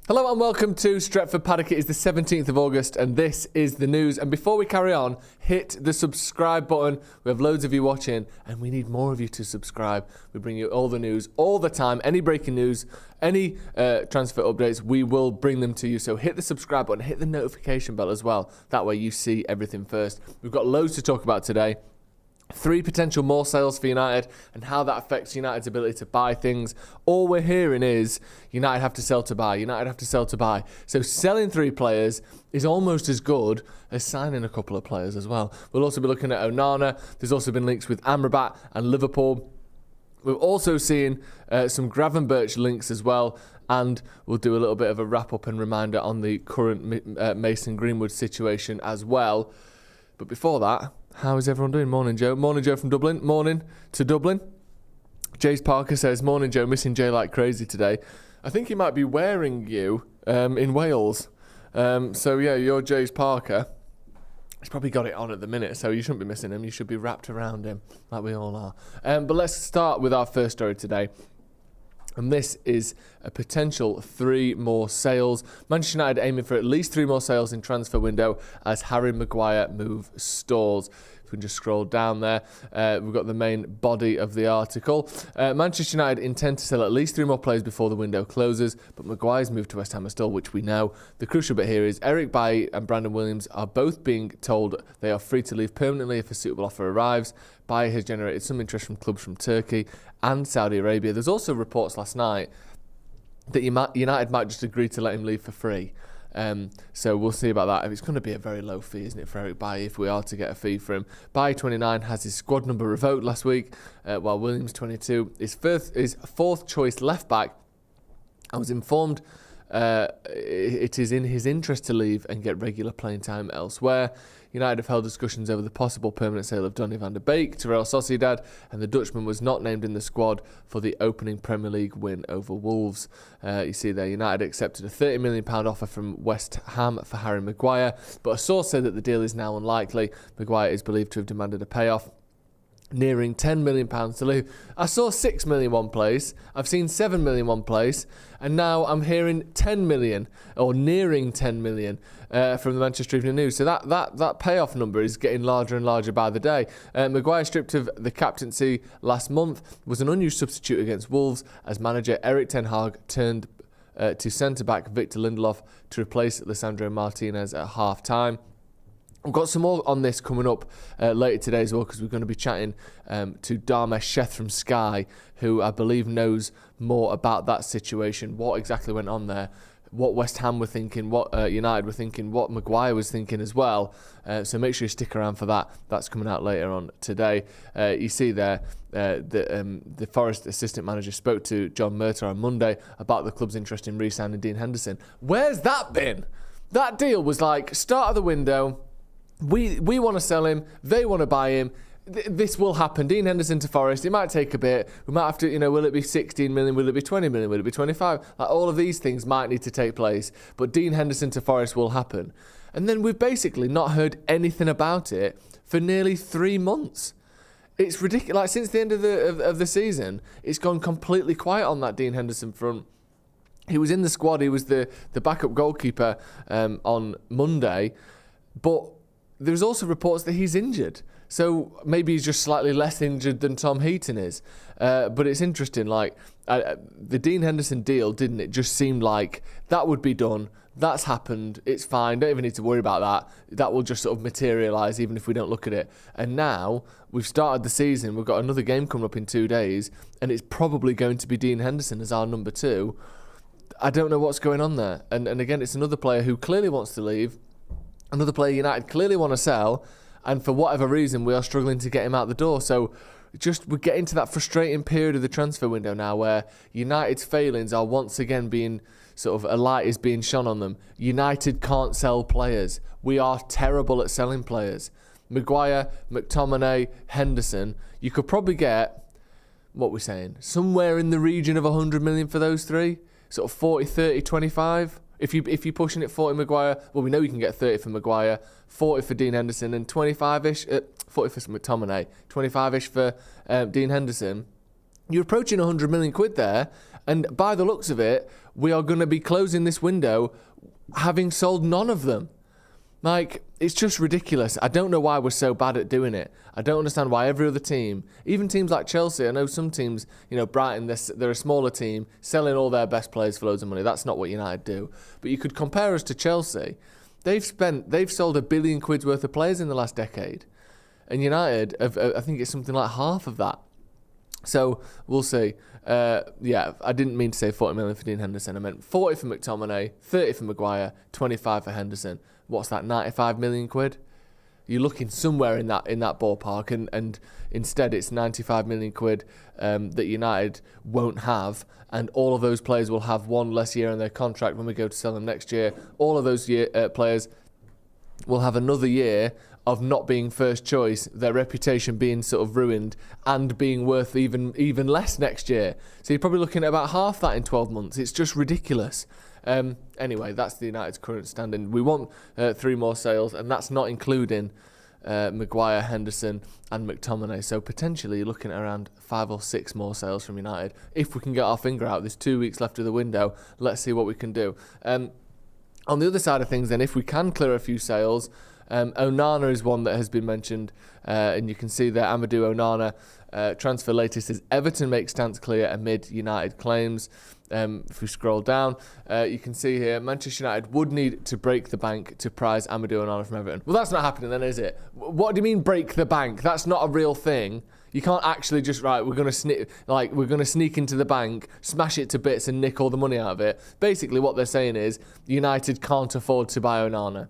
Hello and welcome to Stretford Paddock. It is the 17th of August and this is the news. And before we carry on, hit the subscribe button. We have loads of you watching and we need more of you to subscribe. We bring you all the news all the time. Any breaking news, any transfer updates, we will bring them to you. So hit the subscribe button, hit the notification bell as well. That way you see everything first. We've got loads to talk about today. 3 potential more sales for United and how that affects United's ability to buy things. All we're hearing is United have to sell to buy. United have to sell to buy. So selling 3 players is almost as good as signing a couple of players as well. We'll also be looking at Onana. There's also been links with Amrabat and Liverpool. We're also seeing some Gravenberch links as well. And we'll do a little bit of a wrap-up and reminder on the current Mason Greenwood situation as well. But before that, how is everyone doing? Morning, Joe. Morning, Joe from Dublin. Morning to Dublin. Jace Parker says, morning, Joe. Missing Jay like crazy today. I think he might be wearing you in Wales. So, yeah, you're Jace Parker. He's probably got it on at the minute, so you shouldn't be missing him. You should be wrapped around him, like we all are. But let's start with our first story today. And this is a potential 3 more sales. Manchester United aiming for at least 3 more sales in transfer window as Harry Maguire move stalls. If we can just scroll down there, we've got the main body of the article. Manchester United intend to sell at least 3 more players before the window closes, but Maguire's move to West Ham is stalled, which we know. The crucial bit here is Eric Bailly and Brandon Williams are both being told they are free to leave permanently if a suitable offer arrives. Bailly has generated some interest from clubs from Turkey and Saudi Arabia. There's also reports last night that United might just agree to let him leave for free. So we'll see about that. It's going to be a very low fee, isn't it, for Eric Bailly if we are to get a fee for him. Bailly, 29, has his squad number revoked last week, while Williams, 22, is 4th choice left back. I was informed it is in his interest to leave and get regular playing time elsewhere. United have held discussions over the possible permanent sale of Donny van der Beek to Real Sociedad, and the Dutchman was not named in the squad for the opening Premier League win over Wolves. You see there, United accepted a £30 million offer from West Ham for Harry Maguire, but a source said that the deal is now unlikely. Maguire is believed to have demanded a payoff nearing £10 million to leave. I saw £6 million one place, I've seen £7 million one place, and now I'm hearing £10 million, or nearing £10 million from the Manchester Evening News. So that payoff number is getting larger and larger by the day. Maguire, stripped of the captaincy last month, was an unused substitute against Wolves as manager Erik ten Hag turned to centre-back Victor Lindelof to replace Lisandro Martinez at half-time. We've got some more on this coming up later today as well, because we're going to be chatting to Dharmesh Sheth from Sky, who I believe knows more about that situation, what exactly went on there, what West Ham were thinking, what United were thinking, what Maguire was thinking as well. So make sure you stick around for that. That's coming out later on today. You see there, the Forest assistant manager spoke to John Murtaugh on Monday about the club's interest in re-signing Dean Henderson. Where's that been? That deal was like, start of the window, we want to sell him, they want to buy him. This will happen. Dean Henderson to Forest, it might take a bit. We might have to, will it be 16 million? Will it be 20 million? Will it be 25? Like, all of these things might need to take place, but Dean Henderson to Forest will happen. And then we've basically not heard anything about it for nearly 3 months. It's ridiculous. Like, since the end of the season, it's gone completely quiet on that Dean Henderson front. He was in the squad. He was the backup goalkeeper on Monday, but there's also reports that he's injured. So maybe he's just slightly less injured than Tom Heaton is. But it's interesting, like, the Dean Henderson deal, didn't it? Just seemed like that would be done. That's happened. It's fine. Don't even need to worry about that. That will just sort of materialise even if we don't look at it. And now we've started the season. We've got another game coming up in 2 days. And it's probably going to be Dean Henderson as our number 2. I don't know what's going on there. And again, it's another player who clearly wants to leave. Another player United clearly want to sell, and for whatever reason we are struggling to get him out the door. So we're getting to that frustrating period of the transfer window now where United's failings are once again being sort of, a light is being shone on them. United can't sell players. We are terrible at selling players. Maguire, McTominay, Henderson, you could probably get, what we're saying, somewhere in the region of 100 million for those 3, sort of 40, 30, 25. If you're pushing it 40 Maguire, well, we know you can get 30 for Maguire, 40 for Dean Henderson, and 25-ish, 40 for McTominay, 25-ish for Dean Henderson. You're approaching 100 million quid there, and by the looks of it, we are going to be closing this window having sold none of them. Like, it's just ridiculous. I don't know why we're so bad at doing it. I don't understand why every other team, even teams like Chelsea, I know some teams, Brighton, they're a smaller team, selling all their best players for loads of money. That's not what United do. But you could compare us to Chelsea. They've sold £1 billion worth of players in the last decade. And United, I think it's something like half of that. So we'll see. I didn't mean to say 40 million for Dean Henderson. I meant 40 for McTominay, 30 for Maguire, 25 for Henderson. What's that, 95 million quid? You're looking somewhere in that ballpark, and instead it's 95 million quid that United won't have, and all of those players will have one less year on their contract when we go to sell them next year. All of those players will have another year of not being first choice, their reputation being sort of ruined, and being worth even less next year. So you're probably looking at about half that in 12 months. It's just ridiculous. Anyway, that's the United's current standing. We want 3 more sales, and that's not including Maguire, Henderson and McTominay. So potentially you're looking at around 5 or 6 more sales from United. If we can get our finger out, there's 2 weeks left of the window. Let's see what we can do. On the other side of things then, if we can clear a few sales, Onana is one that has been mentioned, and you can see there Amadou Onana transfer latest is Everton make stance clear amid United claims. If we scroll down, you can see here Manchester United would need to break the bank to prize Amadou Onana from Everton. Well, that's not happening then, is it? What do you mean break the bank? That's not a real thing. You can't actually just, we're going to sneak into the bank, smash it to bits and nick all the money out of it. Basically what they're saying is United can't afford to buy Onana.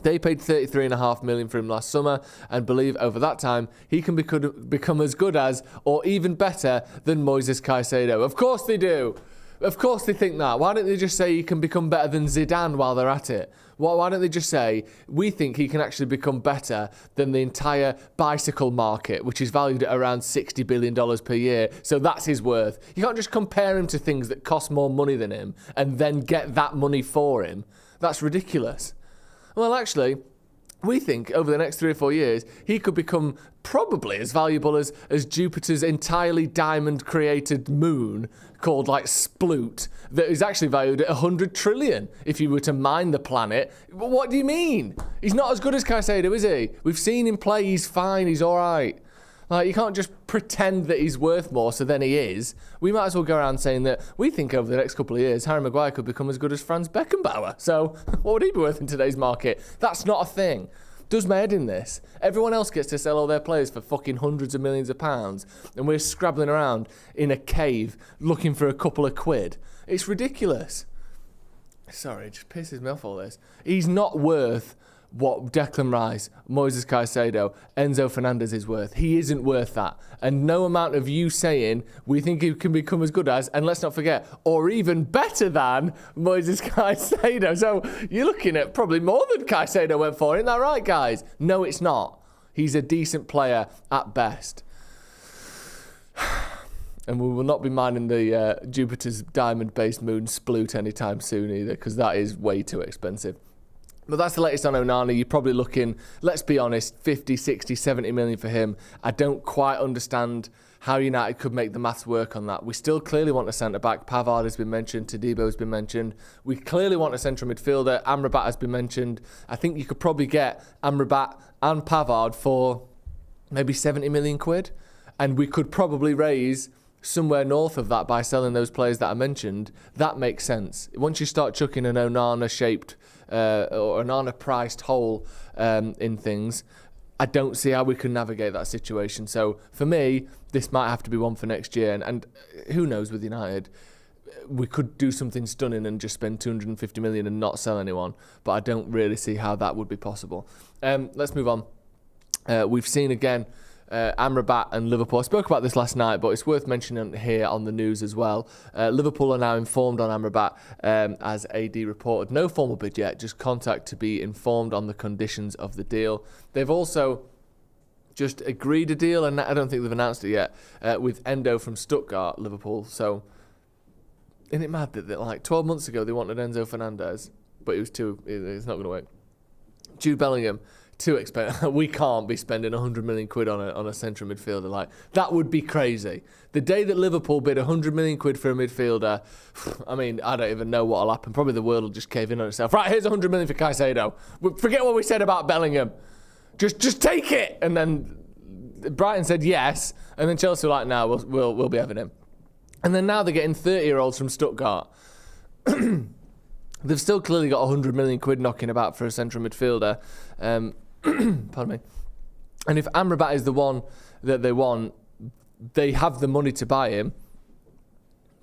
They paid $33.5 million for him last summer and believe over that time he can become as good as or even better than Moises Caicedo. Of course they do. Of course they think that. Why don't they just say he can become better than Zidane while they're at it? Why don't they just say, we think he can actually become better than the entire bicycle market, which is valued at around $60 billion per year, so that's his worth. You can't just compare him to things that cost more money than him and then get that money for him. That's ridiculous. Well, actually, we think over the next 3 or 4 years, he could become probably as valuable as Jupiter's entirely diamond-created moon called, Sploot, that is actually valued at 100 trillion if you were to mine the planet. What do you mean? He's not as good as Caicedo, is he? We've seen him play. He's fine. He's all right. You can't just pretend that he's worth more, so then he is. We might as well go around saying that we think over the next couple of years, Harry Maguire could become as good as Franz Beckenbauer. So what would he be worth in today's market? That's not a thing. Does my head in this. Everyone else gets to sell all their players for fucking hundreds of millions of pounds, and we're scrabbling around in a cave looking for a couple of quid. It's ridiculous. Sorry, it just pisses me off all this. He's not worth what Declan Rice, Moises Caicedo, Enzo Fernandez is worth. He isn't worth that. And no amount of you saying we think he can become as good as, and let's not forget, or even better than Moises Caicedo. So you're looking at probably more than Caicedo went for. Isn't that right, guys? No, it's not. He's a decent player at best. And we will not be mining the Jupiter's diamond-based moon Sploot anytime soon either, because that is way too expensive. But that's the latest on Onana. You're probably looking, let's be honest, 50, 60, 70 million for him. I don't quite understand how United could make the maths work on that. We still clearly want a centre-back. Pavard has been mentioned. Todibo has been mentioned. We clearly want a central midfielder. Amrabat has been mentioned. I think you could probably get Amrabat and Pavard for maybe 70 million quid. And we could probably raise somewhere north of that by selling those players that I mentioned. That makes sense. Once you start chucking an Onana-shaped or an Onana-priced hole in things, I don't see how we can navigate that situation. So for me, this might have to be one for next year. And who knows with United, we could do something stunning and just spend 250 million and not sell anyone. But I don't really see how that would be possible. Let's move on. We've seen again Amrabat and Liverpool. I spoke about this last night, but it's worth mentioning here on the news as well. Liverpool are now informed on Amrabat, as AD reported. No formal bid yet, just contact to be informed on the conditions of the deal. They've also just agreed a deal, and I don't think they've announced it yet, with Endo from Stuttgart, Liverpool. So, isn't it mad that 12 months ago they wanted Enzo Fernandez, but it's not going to work. Jude Bellingham, too expensive. We can't be spending 100 million quid on a central midfielder. Like, that would be crazy. The day that Liverpool bid 100 million quid for a midfielder, I mean, I don't even know what'll happen. Probably the world will just cave in on itself. Right, here's 100 million for Caicedo. Forget what we said about Bellingham. Just take it. And then Brighton said yes, and then Chelsea were like, no, we'll be having him. And then now they're getting 30-year-olds from Stuttgart. They've still clearly got 100 million quid knocking about for a central midfielder. Pardon me. And if Amrabat is the one that they want, they have the money to buy him.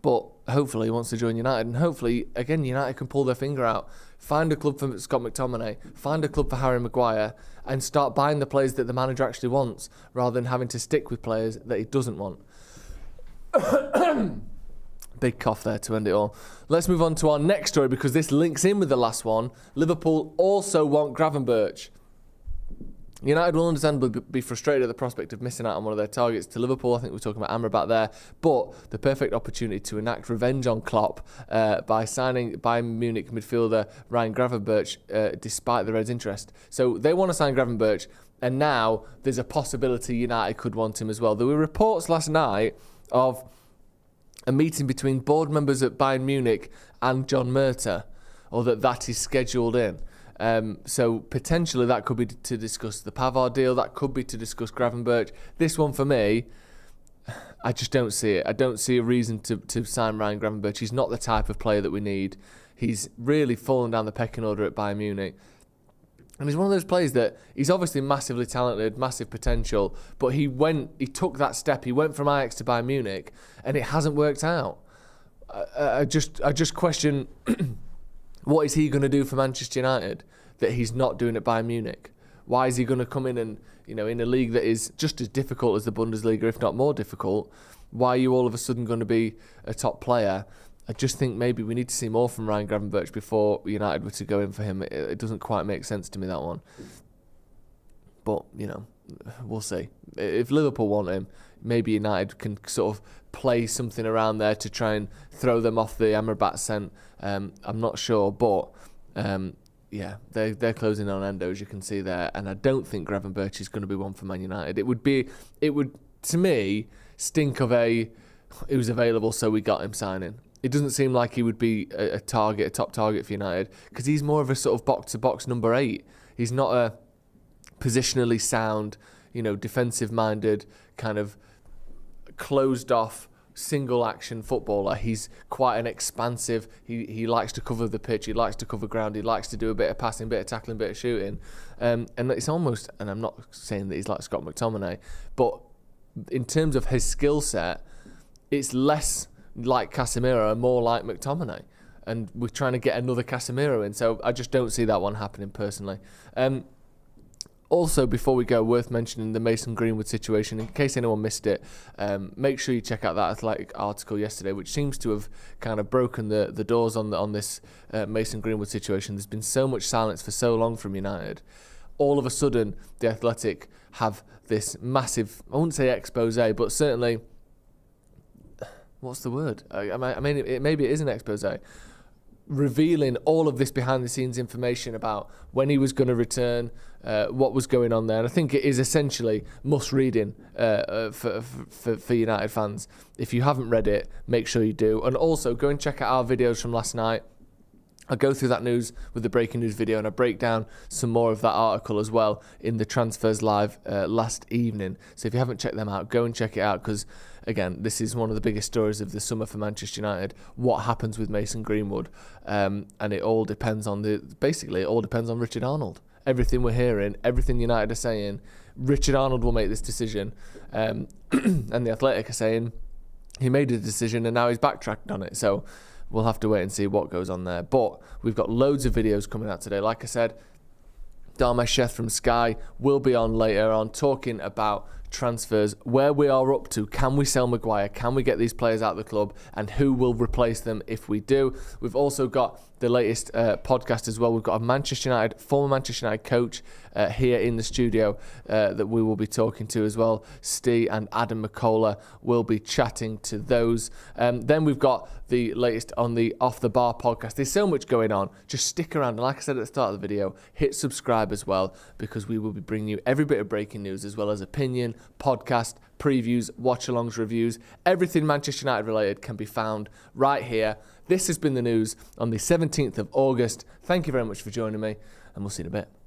But hopefully he wants to join United. And hopefully, again, United can pull their finger out. Find a club for Scott McTominay. Find a club for Harry Maguire. And start buying the players that the manager actually wants, rather than having to stick with players that he doesn't want. Big cough there to end it all. Let's move on to our next story, because this links in with the last one. Liverpool also want Gravenberch. United will understandably be frustrated at the prospect of missing out on one of their targets to Liverpool. I think we're talking about Amrabat there. But the perfect opportunity to enact revenge on Klopp by signing Bayern Munich midfielder Ryan Gravenberch, despite the Reds' interest. So they want to sign Gravenberch, and now there's a possibility United could want him as well. There were reports last night of a meeting between board members at Bayern Munich and John Murta, or that is scheduled in. So potentially that could be to discuss the Pavard deal. That could be to discuss Gravenberch. This one for me, I just don't see it. I don't see a reason to sign Ryan Gravenberch. He's not the type of player that we need. He's really fallen down the pecking order at Bayern Munich. And he's one of those players that he's obviously massively talented, massive potential, but he took that step. He went from Ajax to Bayern Munich, and it hasn't worked out. I just question what is he going to do for Manchester United that he's not doing at Bayern Munich? Why is he going to come in and, in a league that is just as difficult as the Bundesliga, if not more difficult? Why are you all of a sudden going to be a top player? I just think maybe we need to see more from Ryan Gravenberch before United were to go in for him. It doesn't quite make sense to me, that one. But, we'll see. If Liverpool want him, maybe United can sort of play something around there to try and throw them off the Amrabat scent. I'm not sure, but they're closing on Endo, as you can see there, and I don't think Gravenberch is going to be one for Man United. It would to me stink of it was available, so we got him signing. It doesn't seem like he would be a top target for United, because he's more of a sort of box-to-box number 8. He's not a positionally sound, defensive-minded, kind of closed-off, single-action footballer. He's quite an expansive. He likes to cover the pitch. He likes to cover ground. He likes to do a bit of passing, bit of tackling, bit of shooting. And it's almost, and I'm not saying that he's like Scott McTominay, but in terms of his skill set, it's less like Casemiro and more like McTominay, and we're trying to get another Casemiro in, so I just don't see that one happening personally. Also, before we go, worth mentioning the Mason Greenwood situation. In case anyone missed it, make sure you check out that Athletic article yesterday, which seems to have kind of broken the doors on this Mason Greenwood situation. There's been so much silence for so long from United. All of a sudden, the Athletic have this massive, I wouldn't say expose, but certainly, what's the word? I mean, maybe it is an expose, revealing all of this behind-the-scenes information about when he was going to return, what was going on there. And I think it is essentially must-reading for United fans. If you haven't read it, make sure you do. And also, go and check out our videos from last night. I go through that news with the breaking news video, and I break down some more of that article as well in the Transfers Live last evening. So if you haven't checked them out, go and check it out, because again, this is one of the biggest stories of the summer for Manchester United. What happens with Mason Greenwood, and it all depends on Richard Arnold. Everything we're hearing, everything United are saying, Richard Arnold will make this decision, and the Athletic are saying he made a decision and now he's backtracked on it. So we'll have to wait and see what goes on there. But we've got loads of videos coming out today. Like I said, Dharmesh Sheth from Sky will be on later on talking about transfers, where we are up to. Can we sell Maguire? Can we get these players out of the club? And who will replace them if we do? We've also got the latest podcast as well. We've got a former Manchester United coach here in the studio that we will be talking to as well. Steve and Adam McCullough will be chatting to those. Then we've got the latest on the Off the Bar podcast. There's so much going on. Just stick around. And like I said at the start of the video, hit subscribe as well, because we will be bringing you every bit of breaking news, as well as opinion, podcast, previews, watch-alongs, reviews. Everything Manchester United related can be found right here. This has been the news on the 17th of August. Thank you very much for joining me, and we'll see you in a bit.